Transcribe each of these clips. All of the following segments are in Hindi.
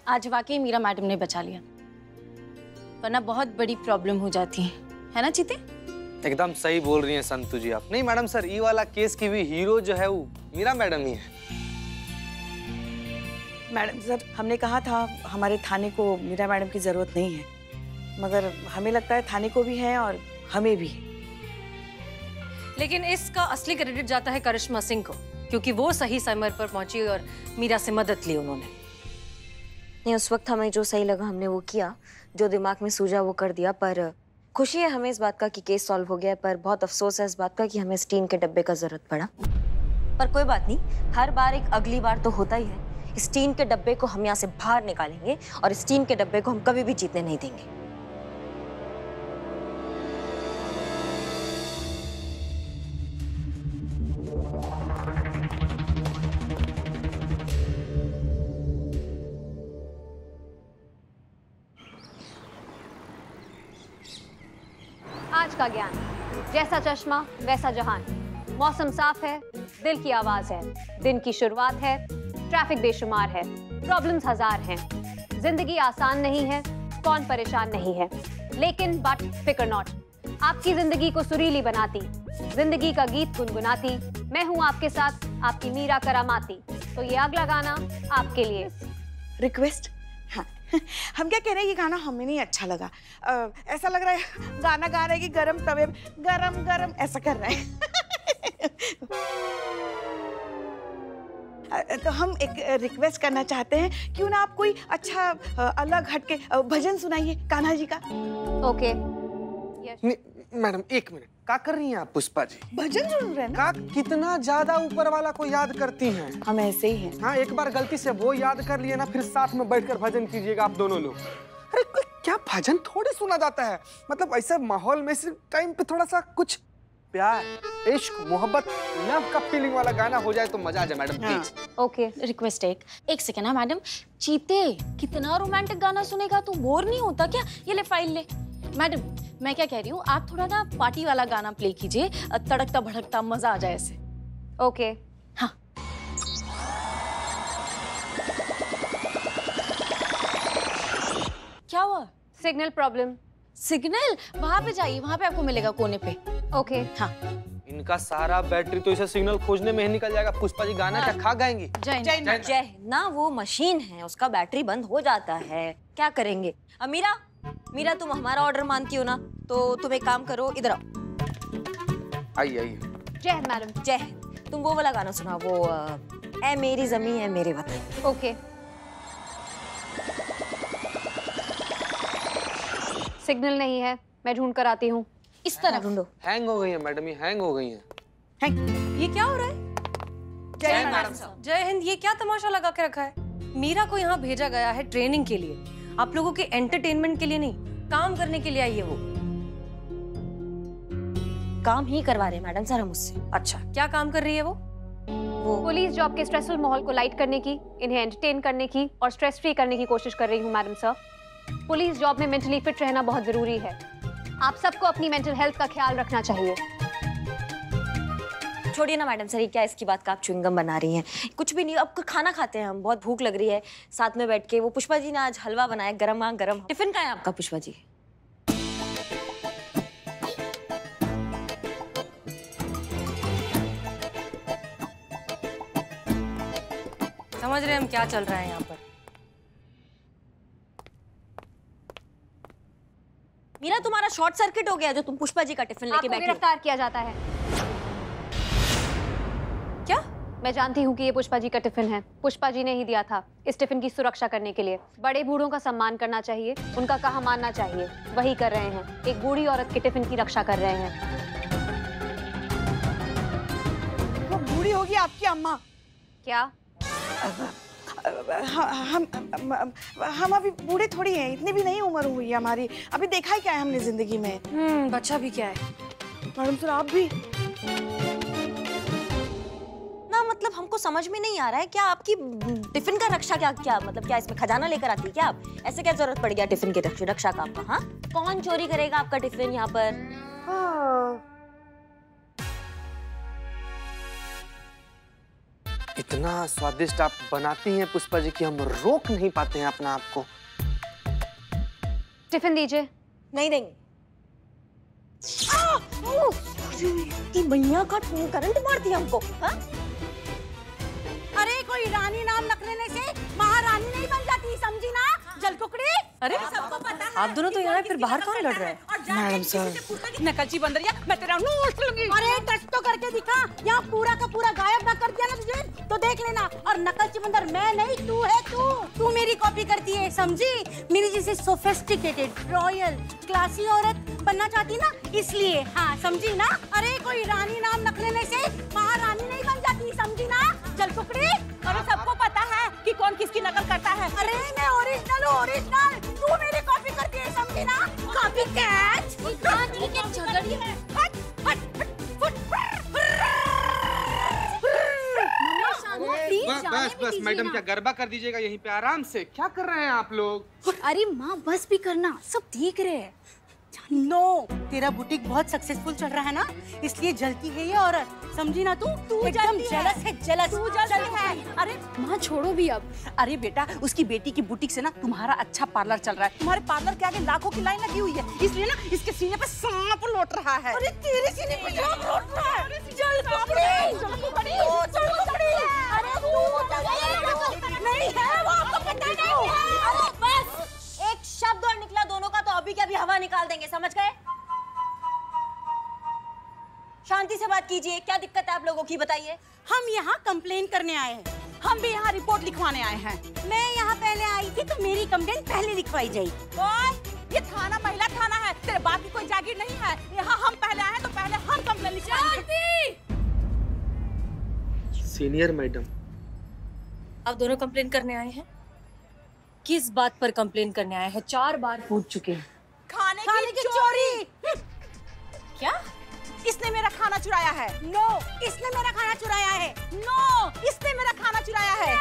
आज वाकई मीरा मैडम ने बचा लिया, वरना बहुत बड़ी प्रॉब्लम हो जाती है ना चीते? एकदम सही बोल रही हैं संतु जी आप। नहीं मैडम सर, ये वाला केस की भी हीरो जो है वो मीरा मैडम ही है। मैडम सर, हमने कहा था हमारे थाने को मीरा मैडम की जरूरत नहीं है, मगर हमें लगता है थाने को भी है और हमें भी। लेकिन इसका असली क्रेडिट जाता है करिश्मा सिंह को, क्योंकि वो सही समय पर पहुंची और मीरा से मदद ली उन्होंने। नहीं, उस वक्त हमें जो सही लगा हमने वो किया, जो दिमाग में सूझा वो कर दिया। पर खुशी है हमें इस बात का कि केस सॉल्व हो गया, पर बहुत अफसोस है इस बात का कि हमें स्टीन के डब्बे का जरूरत पड़ा। पर कोई बात नहीं, हर बार एक अगली बार तो होता ही है। स्टीन के डब्बे को हम यहाँ से बाहर निकालेंगे और स्टीन के डब्बे को हम कभी भी जीतने नहीं देंगे। आज का ज्ञान, जैसा चश्मा वैसा जहान। मौसम साफ है, दिल की आवाज है, दिन की शुरुआत है, ट्रैफिक बेशुमार है, प्रॉब्लम्स हजार हैं। जिंदगी आसान नहीं है, कौन परेशान नहीं है, लेकिन बट फिकर नॉट, आपकी जिंदगी को सुरीली बनाती, जिंदगी का गीत गुनगुनाती, मैं हूँ आपके साथ, आपकी मीरा करामाती। तो ये अगला गाना आपके लिए। रिक्वेस्ट? हाँ, हम क्या कह रहे हैं, ये गाना हमें नहीं अच्छा लगा। ऐसा लग रहा है गाना गा रहे हैं कि गरम तवे गरम गरम ऐसा कर रहे हैं। तो हम एक रिक्वेस्ट करना चाहते हैं, क्यों ना आप कोई अच्छा अलग हटके भजन सुनाइए कान्हा जी का। ओके मैडम एक मिनट, क्या कर रही हैं आप पुष्पा जी? भजन सुन रहे हैं ना? का कितना ज्यादा ऊपर वाला को याद करती हैं। हम ऐसे ही हैं। हाँ, एक बार गलती से वो याद कर लिए ना, फिर साथ में बैठकर भजन कीजिएगा आप दोनों लोग। अरे क्या भजन थोड़ी सुना जाता है, मतलब ऐसे माहौल में इस टाइम पे थोड़ा सा कुछ प्यार, इश्क, मोहब्बत, लव का फीलिंग वाला गाना हो जाए तो मजा आ जाए मैडम प्लीज। ओके रिक्वेस्ट एक सेकेंड। हाँ मैडम, चीते कितना रोमांटिक गाना सुनेगा, तू बोर नहीं होता क्या? ये ले फाइल ले। मैडम मैं क्या कह रही हूँ, आप थोड़ा ना पार्टी वाला गाना प्ले कीजिए, तड़कता भड़कता, मजा आ जाए ऐसे। ओके हाँ। क्या हुआ? Signal problem. सिग्नल? वहां पे जाइए, वहां पे आपको मिलेगा कोने पे। ओके हाँ। इनका सारा बैटरी तो इसे सिग्नल खोजने में ही निकल जाएगा। पुष्पा जी गाना क्या खा गाएंगी? जय ना, वो मशीन है, उसका बैटरी बंद हो जाता है, क्या करेंगे। अब मीरा तुम हमारा ऑर्डर मानती हो ना, तो तुम एक काम करो, इधर आओ। आइए आइए। जय हिंद मैडम। जय हिंद। तुम वो वाला गाना सुना, वो ऐ मेरी ज़मीं ऐ मेरे वतन। ओके। सिग्नल नहीं है, मैं ढूंढ कर आती हूँ। इस तरह ढूंढो। हैंग हो गई है मैडम, ये हैंग हो गई है। ये क्या हो रहा है? जय मैडम साहब। जय हिंद। ये क्या तमाशा लगा के रखा है? मीरा को यहाँ भेजा गया है ट्रेनिंग के लिए, आप लोगों के एंटरटेनमेंट के लिए नहीं, काम करने के लिए आई है वो। काम ही करवा रहे हैं मैडम सर हम उससे। अच्छा, क्या काम कर रही है वो? पुलिस जॉब के स्ट्रेसफुल माहौल को लाइट करने की, इन्हें एंटरटेन करने की और स्ट्रेस फ्री करने की कोशिश कर रही हूँ मैडम सर। पुलिस जॉब में मेंटली फिट रहना बहुत जरूरी है। आप सबको अपनी मेंटल हेल्थ का ख्याल रखना चाहिए। छोड़िए ना मैडम सर, ये क्या इसकी बात का आप च्युइंगम बना रही हैं? कुछ भी नहीं, अब खाना खाते हैं हम, बहुत भूख लग रही है, साथ में बैठ के। वो पुष्पा जी ने आज हलवा बनाया, गरमा गरम। टिफिन का है आपका पुष्पा जी? समझ रहे हम क्या चल रहा है यहाँ पर? मीरा, तुम्हारा शॉर्ट सर्किट हो गया जो तुम पुष्पा जी का टिफिन लेके आपको बैठी। गिरफ्तार किया जाता है। क्या? मैं जानती हूँ कि ये पुष्पा जी का टिफिन है, पुष्पा जी ने ही दिया था इस टिफिन की सुरक्षा करने के लिए। बड़े बूढ़ों का सम्मान करना चाहिए, उनका कहा मानना चाहिए, वही कर रहे हैं। एक बूढ़ी औरत के टिफिन की रक्षा कर रहे हैं। वो बूढ़ी होगी आपकी अम्मा। क्या? हम अभी बूढ़े थोड़ी हैं, इतनी भी नहीं उम्र हुई है हमारी। अभी देखा ही क्या है हमने जिंदगी में। बच्चा भी क्या है मैडम सर, आप भी ना, मतलब हमको समझ में नहीं आ रहा है, क्या आपकी टिफिन का रक्षा क्या मतलब क्या इसमें खजाना लेकर आती है क्या आप? ऐसे क्या जरूरत पड़ गया टिफिन की रक्षा का आपका? हाँ, कौन चोरी करेगा आपका टिफिन यहाँ पर? इतना स्वादिष्ट आप बनाती हैं पुष्पा जी कि हम रोक नहीं पाते हैं अपना आप को। टिफिन दीजिए। नहीं देंगे। भैया का करंट मार दिया हमको। हाँ? अरे कोई रानी नाम रख लेने से महारानी नहीं बन जाती, समझी ना जलकुकड़ी। अरे सबको पता है आप दोनों तो यहाँ फिर बाहर कौन लड़ रहे हैं? मैडम सर नकलची बंदरिया, मैं तेरा नोट लूंगी। अरे टच तो करके दिखा, यहाँ पूरा का पूरा गायब ना कर दिया ना तुझे तो देख लेना। और नकलची बंदर मैं नहीं, तू है। तू मेरी कॉपी करती है, समझी? मेरी जैसे सोफिस्टिकेटेड रॉयल क्लासी औरत बनना चाहती ना, इसलिए। हाँ समझी ना। अरे कोई रानी नाम रख लेने से महारानी नहीं बन जाती, समझी ना जलकुकड़ी। अरे सबको पता है कि कौन किसकी नकल करता है। अरे मैं ओरिजिनल हूँ, ओरिजिनल। तू मेरी कॉपी करती है, समझी ना। Copy catch. झगड़ी है। बस मैडम, क्या गरबा कर दीजिएगा यहीं पे आराम से। क्या कर रहे हैं आप लोग? अरे माँ बस भी करना, सब देख रहे हैं। नो, तेरा बुटीक बहुत सक्सेसफुल चल रहा है ना, इसलिए जलती है ये औरत, समझी ना। तू एकदम जेलस है, जेलस। तू जलती है। अरे माँ छोड़ो भी अब। अरे बेटा, उसकी बेटी की बुटीक से ना तुम्हारा अच्छा पार्लर चल रहा है। तुम्हारे पार्लर के आगे लाखों की लाइन लगी हुई है, इसलिए ना इसके सीने पे सांप लौट रहा है। अरे तेरे सीने पे सांप लौट रहा है। अरे नहीं है, वो आपको पता नहीं है। बस एक शब्द और निकला दोनों का तो अभी के अभी हवा निकाल देंगे, समझ गए? शांति से बात कीजिए, क्या दिक्कत है आप लोगों की, बताइए। हम यहाँ कंप्लेन करने आए हैं, हम भी यहाँ रिपोर्ट लिखवाने आए हैं। मैं यहाँ पहले आई थी तो मेरी कंप्लेन पहले लिखवाई जाए। ये थाना महिला थाना है, तेरे बाप की कोई जागीर नहीं है। यहाँ हम पहले आए हैं तो पहले हम कंप्लेन लिखवाएंगे। सीनियर मैडम, आप दोनों कंप्लेन करने आए हैं? किस बात पर कंप्लेन करने आए हैं? 4 बार पूछ चुके हैं। खाने की चोरी। क्या? इसने मेरा खाना चुराया है। नो, इसने मेरा खाना चुराया है। नो, इसने मेरा खाना चुराया है।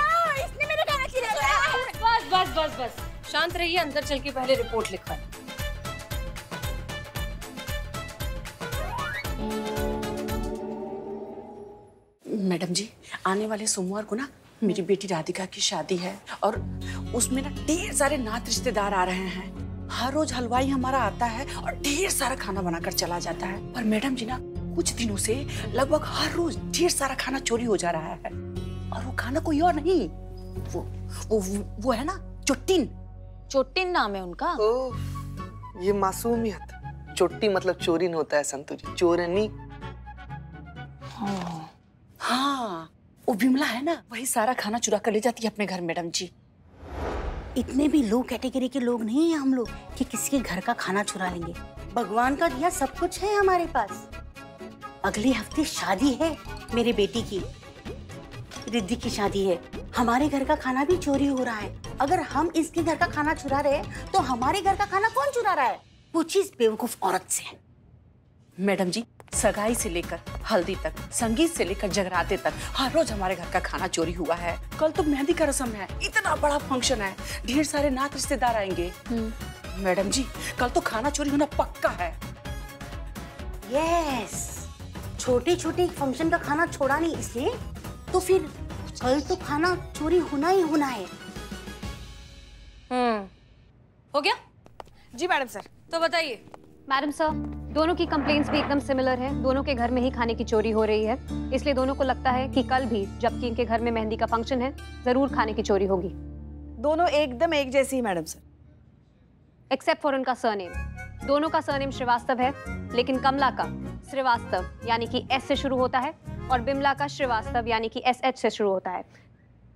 इसने मेरा खाना चुराया है। बस बस बस बस, शांत रहिए, अंदर चल के पहले रिपोर्ट लिखवाएं। मैडम जी, आने वाले सोमवार को ना मेरी बेटी राधिका की शादी है और उसमें ना ढेर सारे नात रिश्तेदार आ रहे हैं। हर रोज हलवाई हमारा आता है और ढेर सारा खाना बनाकर चला जाता है। पर मैडम जी ना कुछ दिनों से लगभग हर रोज ढेर सारा खाना चोरी हो जा रहा है। और वो खाना कोई और नहीं, वो है ना चुट्टिन। चोटिन नाम है उनका। ओह, ये मासूमियत। चोटी मतलब चोरिन होता है संतु जी, चोरनी। हाँ, वो बिमला है ना, वही सारा खाना चुरा कर ले जाती है अपने घर। मैडम जी, इतने भी लो कैटेगरी के लोग नहीं हैं हम लोग कि किसी के घर का खाना चुरा लेंगे। भगवान का दिया सब कुछ है हमारे पास। अगले हफ्ते शादी है मेरी बेटी की, रिद्धि की शादी है। हमारे घर का खाना भी चोरी हो रहा है। अगर हम इसके घर का खाना चुरा रहे हैं तो हमारे घर का खाना कौन चुरा रहा है? पूछी इस बेवकूफ औरत से। मैडम जी, सगाई से लेकर हल्दी तक, संगीत से लेकर जगराते तक हर रोज हमारे घर का खाना चोरी हुआ है। कल तो मेहंदी का रस्म है, इतना बड़ा फंक्शन है, ढेर सारे नात रिश्तेदार आएंगे। मैडम जी, कल तो खाना चोरी होना पक्का है। यस, छोटे छोटे फंक्शन का खाना छोड़ा नहीं इसलिए, तो फिर कल तो खाना चोरी होना ही होना है। हो गया? जी मैडम सर। तो बताइए। मैडम सर, दोनों की कंप्लेंट्स भी एकदम सिमिलर है। दोनों के घर में ही खाने की चोरी हो रही है, इसलिए दोनों को लगता है कि कल भी जबकि इनके घर में मेहंदी का फंक्शन है, जरूर खाने की चोरी होगी। दोनों एकदम एक जैसी ही मैडम सर, एक्सेप्ट फॉर उनका सरनेम। दोनों का सरनेम श्रीवास्तव है, लेकिन कमला का श्रीवास्तव यानी कि एस से शुरू होता है और बिमला का श्रीवास्तव यानी कि SH से शुरू होता है,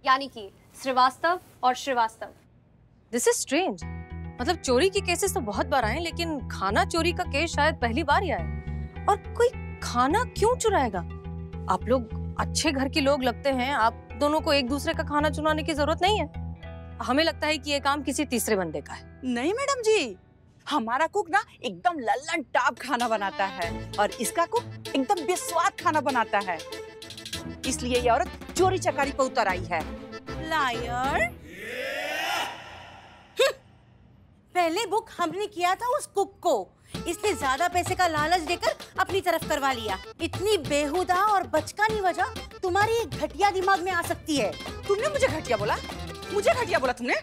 यानी कि श्रीवास्तव और श्रीवास्तव। This is strange. मतलब चोरी के केसेस तो बहुत बार आए, लेकिन खाना चोरी का केस शायद पहली बार ही आया। और कोई खाना क्यों चुराएगा? आप लोग अच्छे घर के लोग लगते हैं, आप दोनों को एक दूसरे का खाना चुराने की जरूरत नहीं है। हमें लगता है कि ये काम किसी तीसरे बंदे का है। नहीं मैडम जी, हमारा कुक ना एकदम लल्लन टाप खाना बनाता है और इसका कुक एकदम बेस्वाद खाना बनाता है, इसलिए ये औरत चोरी चकारी पर उतर आई है। लायर। पहले बुक हमने किया था उस कुक को, इसने ज्यादा पैसे का लालच देकर अपनी तरफ करवा लिया। इतनी बेहुदा और बचकानी वजह तुम्हारी एक घटिया दिमाग में आ सकती है। तुमने मुझे घटिया बोला? मुझे घटिया बोला तुमने?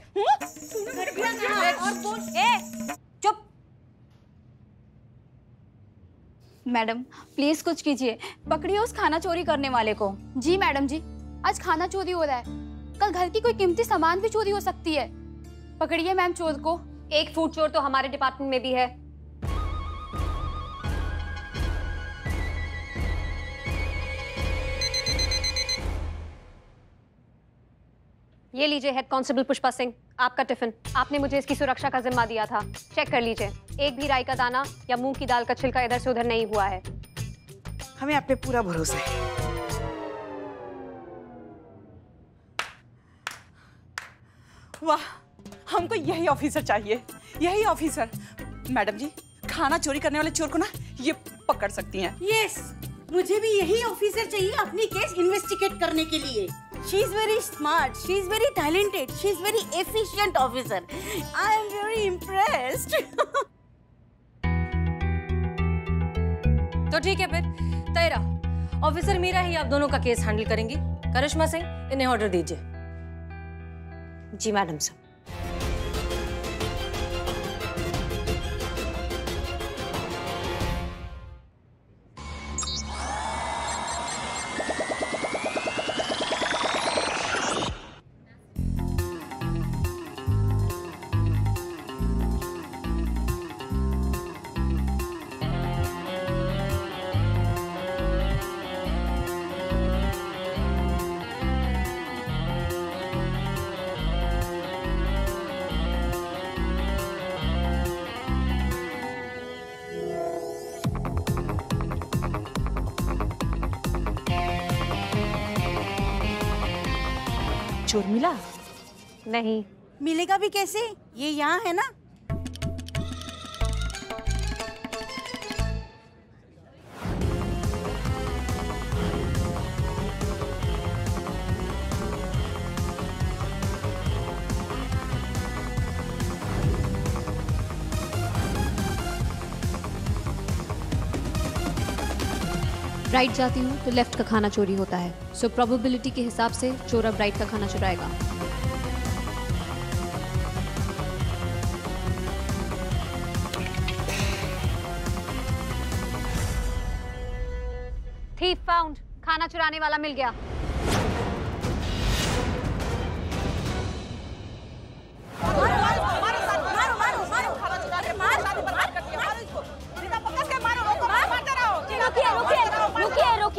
चुप। मैडम प्लीज कुछ कीजिए, पकड़िए उस खाना चोरी करने वाले को। जी मैडम जी, आज खाना चोरी हो रहा है, कल घर की कोई कीमती सामान भी चोरी हो सकती है। पकड़िए मैम चोर को। एक फूड चोर तो हमारे डिपार्टमेंट में भी है। ये लीजिए हेड कांस्टेबल पुष्पा सिंह, आपका टिफिन। आपने मुझे इसकी सुरक्षा का जिम्मा दिया था, चेक कर लीजिए। एक भी राई का दाना या मूंग की दाल का छिलका इधर से उधर नहीं हुआ है। हमें आप पे पूरा भरोसा है। वाह, हमको यही ऑफिसर चाहिए, यही ऑफिसर। मैडम जी, खाना चोरी करने वाले चोर को ना ये पकड़ सकती हैं। यस, मुझे भी यही ऑफिसर चाहिए अपनी केस इन्वेस्टिगेट करने के लिए। She is very smart, she is very talented, she is very efficient officer. I am very impressed. तो ठीक है फिर, तय रहा। ऑफिसर मीरा ही आप दोनों का केस हैंडल करेंगी। करिश्मा सिंह, इन्हें ऑर्डर दीजिए। जी मैडम सर। चोर मिला? नहीं। मिलेगा भी कैसे? ये यहाँ है ना। राइट जाती हूँ तो लेफ्ट का खाना चोरी होता है, सो प्रोबेबिलिटी के हिसाब से चोर अब राइट का खाना चुराएगा। थीफ फाउंड, खाना चुराने वाला मिल गया।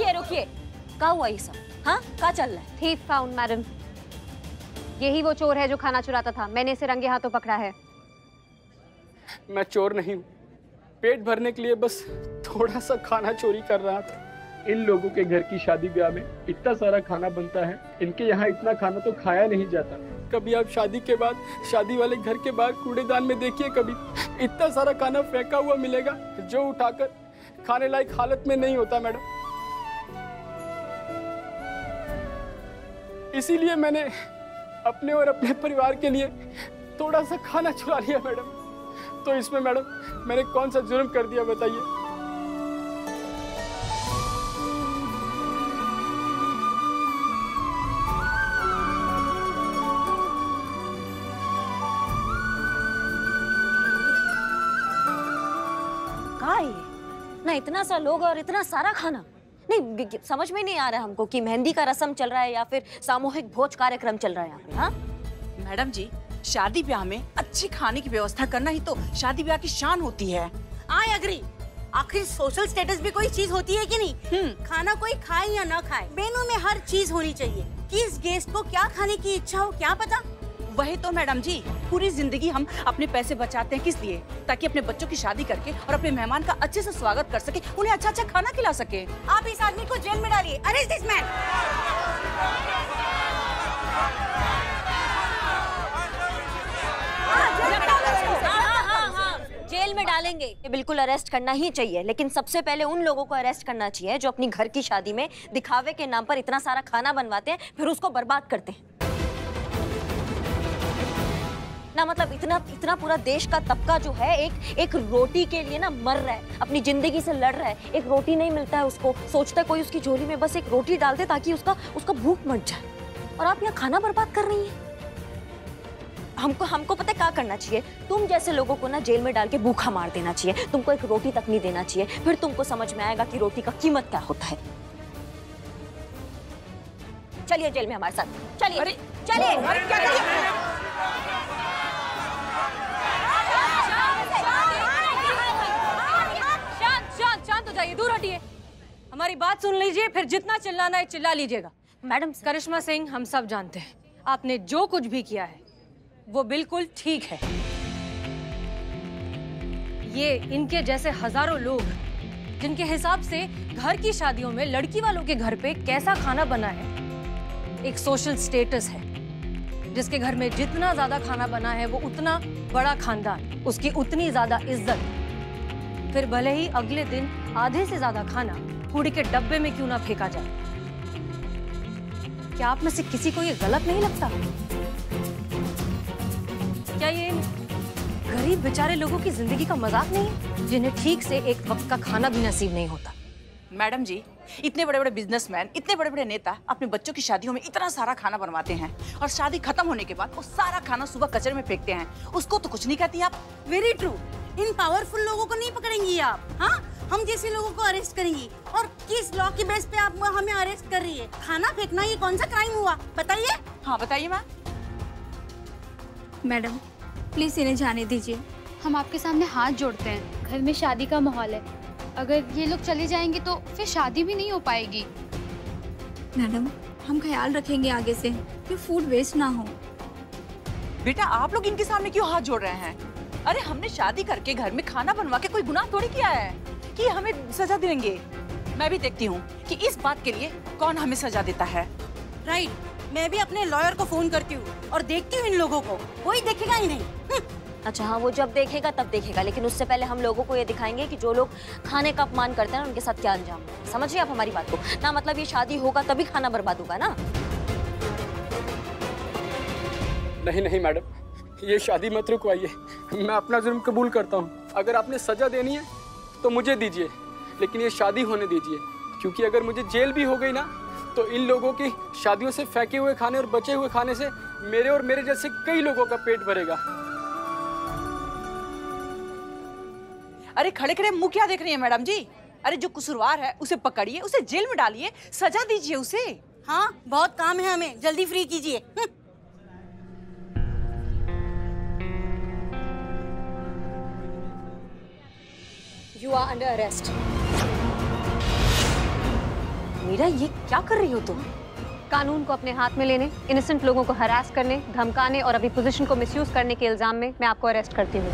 रुकिए, क्या हुआ ये सब? हाँ, क्या चल रहा है? थीफ फाउंड मैडम, यही वो चोर है जो खाना चुराता था। मैंने इसे रंगे हाथों पकड़ा है। मैं चोर नहीं हूँ, पेट भरने के लिए बस थोड़ा सा खाना चोरी कर रहा था। इन लोगों के घर की शादी ब्याह में इतना सारा खाना बनता है, इनके यहाँ इतना खाना तो खाया नहीं जाता। कभी आप शादी के बाद शादी वाले घर के बाहर कूड़ेदान में देखिए, कभी इतना सारा खाना फेंका हुआ मिलेगा जो उठाकर खाने लायक हालत में नहीं होता मैडम। इसीलिए मैंने अपने और अपने परिवार के लिए थोड़ा सा खाना चुरा लिया मैडम। तो इसमें मैडम मैंने कौन सा जुर्म कर दिया बताइए? ना इतना सा लोग और इतना सारा खाना, नहीं समझ में नहीं आ रहा हमको कि मेहंदी का रस्म चल रहा है या फिर सामूहिक भोज कार्यक्रम चल रहा है यहाँ पे। हाँ मैडम जी, शादी ब्याह में अच्छे खाने की व्यवस्था करना ही तो शादी ब्याह की शान होती है। I agree. आखिर सोशल स्टेटस भी कोई चीज होती है कि नहीं? खाना कोई खाए या ना खाए, मेनू में हर चीज होनी चाहिए। किस गेस्ट को क्या खाने की इच्छा हो क्या पता। वही तो मैडम जी, पूरी जिंदगी हम अपने पैसे बचाते हैं किस लिए? ताकि अपने बच्चों की शादी करके और अपने मेहमान का अच्छे से स्वागत कर सके, उन्हें अच्छा अच्छा खाना खिला सके। आप इस आदमी को जेल में डालिए। Arrest this man. जेल में डालेंगे, ये बिल्कुल अरेस्ट करना ही चाहिए, लेकिन सबसे पहले उन लोगों को अरेस्ट करना चाहिए जो अपनी घर की शादी में दिखावे के नाम पर इतना सारा खाना बनवाते हैं फिर उसको बर्बाद करते हैं ना। क्या मतलब इतना इतना पूरा देश का तबका जो है एक रोटी के लिए ना मर रहा है, अपनी जिंदगी से लड़ रहा है। एक रोटी नहीं मिलता है उसको, सोचता है कोई उसकी झोली में बस एक रोटी डाल दे ताकि उसका भूख मट जाए, और आप यहाँ खाना बर्बाद कर रही हैं। हमको पता है क्या करना चाहिए, तुम जैसे लोगों को ना जेल में डाल के भूखा मार देना चाहिए, तुमको एक रोटी तक नहीं देना चाहिए, फिर तुमको समझ में आएगा कि रोटी का कीमत क्या होता है। चलिए जेल में हमारे साथ, चलिए चलिए। शांत हो जाइए, दूर हटिए, हमारी बात सुन लीजिए, फिर जितना चिल्लाना है चिल्ला लीजिएगा। मैडम करिश्मा सिंह, हम सब जानते हैं आपने जो कुछ भी किया है वो बिल्कुल ठीक है। ये इनके जैसे हजारों लोग जिनके हिसाब से घर की शादियों में लड़की वालों के घर पे कैसा खाना बना है एक सोशल स्टेटस है, जिसके घर में जितना ज्यादा खाना बना है वो उतना बड़ा खानदान, उसकी उतनी ज्यादा इज्जत, फिर भले ही अगले दिन आधे से ज्यादा खाना कूड़े के डब्बे में क्यों ना फेंका जाए। क्या आप में से किसी को ये गलत नहीं लगता? क्या ये गरीब बेचारे लोगों की जिंदगी का मजाक नहीं है, जिन्हें ठीक से एक वक्त का खाना भी नसीब नहीं होता? मैडम जी, इतने बड़े बड़े बिजनेसमैन, इतने बड़े बड़े नेता अपने बच्चों की शादियों में इतना सारा खाना बनवाते हैं और शादी खत्म होने के बाद वो सारा खाना सुबह कचरे में फेंकते हैं, उसको तो कुछ नहीं कहती आप। Very true. इन पावरफुल लोगों को नहीं पकड़ेंगी आप, हाँ? हम जैसे लोगों को अरेस्ट करेंगी। और किस लॉ की बेस पे आप हमें अरेस्ट कर रही है? खाना फेंकना ये कौन सा क्राइम हुआ, बताइए? हाँ बताइए मैम। मैडम प्लीज इन्हें जाने दीजिए, हम आपके सामने हाथ जोड़ते हैं। घर में शादी का माहौल है, अगर ये लोग चले जाएंगे तो फिर शादी भी नहीं हो पाएगी। मैडम हम ख्याल रखेंगे आगे से कि फूड वेस्ट ना हो। बेटा आप लोग इनके सामने क्यों हाथ जोड़ रहे हैं? अरे हमने शादी करके घर में खाना बनवा के कोई गुनाह थोड़ी किया है कि हमें सजा देंगे। मैं भी देखती हूँ कि इस बात के लिए कौन हमें सजा देता है। राइट, मैं भी अपने लॉयर को फोन करती हूँ और देखती हूँ इन लोगों को, कोई देखेगा ही नहीं। अच्छा हाँ, वो जब देखेगा तब देखेगा, लेकिन उससे पहले हम लोगों को ये दिखाएंगे कि जो लोग खाने का अपमान करते हैं ना उनके साथ क्या अंजाम है। समझिए आप हमारी बात को ना, मतलब ये शादी होगा तभी खाना बर्बाद होगा ना। नहीं मैडम, ये शादी मत रुकवाइए, मैं अपना जुर्म कबूल करता हूँ। अगर आपने सजा देनी है तो मुझे दीजिए, लेकिन ये शादी होने दीजिए, क्योंकि अगर मुझे जेल भी हो गई ना तो इन लोगों की शादियों से फेंके हुए खाने और बचे हुए खाने से मेरे और मेरे जैसे कई लोगों का पेट भरेगा। अरे खड़े खड़े मुंह क्या देख रही है मैडम जी? अरे जो कसूरवार है उसे पकड़िए, उसे जेल में डालिए, सजा दीजिए उसे। हाँ बहुत काम है हमें, जल्दी फ्री कीजिए। You are under arrest. Meera ये क्या कर रही हो तुम? कानून को अपने हाथ में लेने, इनोसेंट लोगों को हरास करने, धमकाने और अपनी पोजीशन को मिसयूज करने के इल्जाम में मैं आपको अरेस्ट करती हूँ।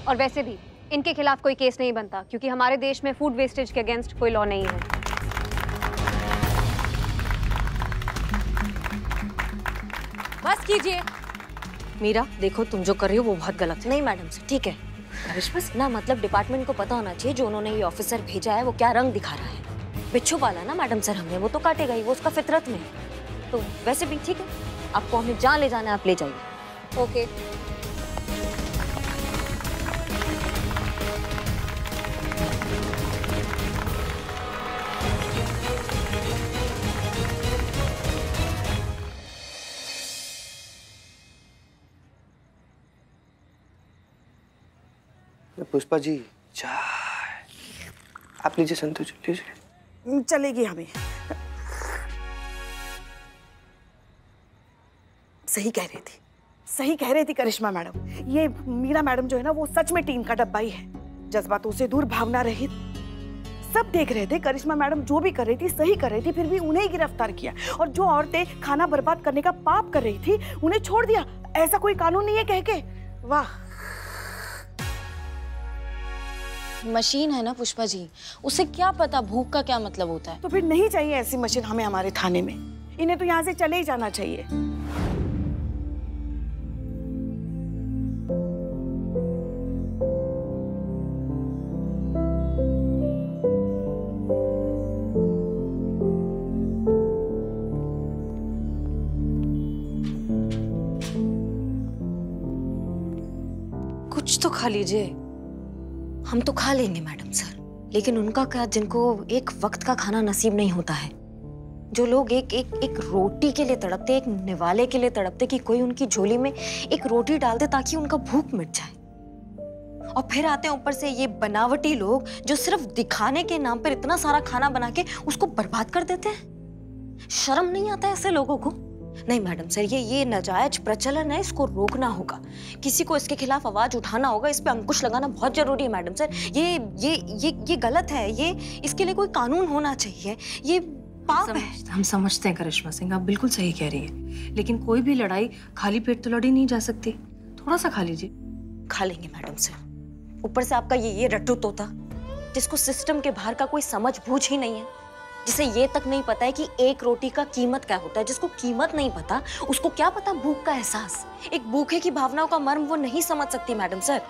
और वैसे भी इनके खिलाफ कोई केस नहीं बनता क्योंकि हमारे देश में फूड वेस्टेज के अगेंस्ट कोई लॉ नहीं है। बस कीजिए। मीरा देखो, तुम जो कर रही हो वो बहुत गलत है। नहीं मैडम से ठीक है। करिश्मा ना, मतलब डिपार्टमेंट को पता होना चाहिए जो उन्होंने ये ऑफिसर भेजा है वो क्या रंग दिखा रहा है। बिच्छू पाला ना मैडम सर हमने, वो तो काटेगा ही, वो उसका फितरत में है। तो वैसे भी ठीक है, आपको हमें जहाँ ले जाना है आप ले जाइए। ओके। पुष्पा जी चाय आप लीजिए, संतोष लीजिए। चलेगी हमें। सही कह रही थी करिश्मा मैडम। ये मीरा मैडम जो है ना वो सच में टीम का डब्बा ही है, जज्बातों से दूर, भावना रहित। सब देख रहे थे करिश्मा मैडम जो भी कर रही थी सही कर रही थी, फिर भी उन्हें गिरफ्तार किया, और जो औरतें खाना बर्बाद करने का पाप कर रही थी उन्हें छोड़ दिया। ऐसा कोई कानून नहीं है कह के। वाह। मशीन है ना पुष्पा जी, उसे क्या पता भूख का क्या मतलब होता है। तो फिर नहीं चाहिए ऐसी मशीन हमें हमारे थाने में। इन्हें तो यहाँ से चले ही जाना चाहिए। तो खा लीजिए। हम तो खा लेंगे मैडम सर, लेकिन उनका क्या जिनको एक वक्त का खाना नसीब नहीं होता है, जो लोग एक रोटी के लिए तड़पते, एक निवाले के लिए तड़पते कि कोई उनकी झोली में एक रोटी डाल दे ताकि उनका भूख मिट जाए, और फिर आते हैं ऊपर से ये बनावटी लोग जो सिर्फ दिखाने के नाम पर इतना सारा खाना बना के उसको बर्बाद कर देते हैं। शर्म नहीं आता है ऐसे लोगों को? नहीं मैडम सर, ये नाजायज प्रचलन है, इसको रोकना होगा, किसी को इसके खिलाफ आवाज उठाना होगा, इस पे अंकुश लगाना बहुत जरूरी है मैडम सर। ये गलत है, ये इसके लिए कोई कानून होना चाहिए, ये पाप है। हम समझते हैं करिश्मा सिंह, आप बिल्कुल सही कह रही है, लेकिन कोई भी लड़ाई खाली पेट तो लड़ी नहीं जा सकती। थोड़ा सा खा लीजिए। खा लेंगे मैडम सर। ऊपर से आपका ये रट्टू तोता जिसको सिस्टम के बाहर का कोई समझ बूझ ही नहीं है, जिसे ये तक नहीं पता है कि एक रोटी का कीमत क्या होता है, जिसको कीमत नहीं पता उसको क्या पता भूख का एहसास। एक भूखे की भावनाओं का मर्म वो नहीं समझ सकती मैडम सर।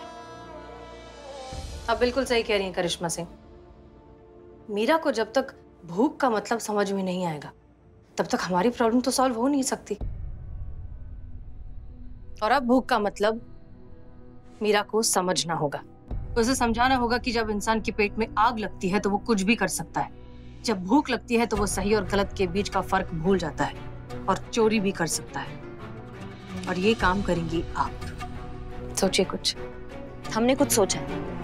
आप बिल्कुल सही कह रही हैं करिश्मा सिंह। मीरा को जब तक भूख का मतलब समझ में नहीं आएगा तब तक हमारी प्रॉब्लम तो सॉल्व हो नहीं सकती। और अब भूख का मतलब मीरा को समझना होगा, उसे समझाना होगा कि जब इंसान के पेट में आग लगती है तो वो कुछ भी कर सकता है, जब भूख लगती है तो वो सही और गलत के बीच का फर्क भूल जाता है और चोरी भी कर सकता है। और ये काम करेंगी आप। सोचिए कुछ। हमने कुछ सोचा है।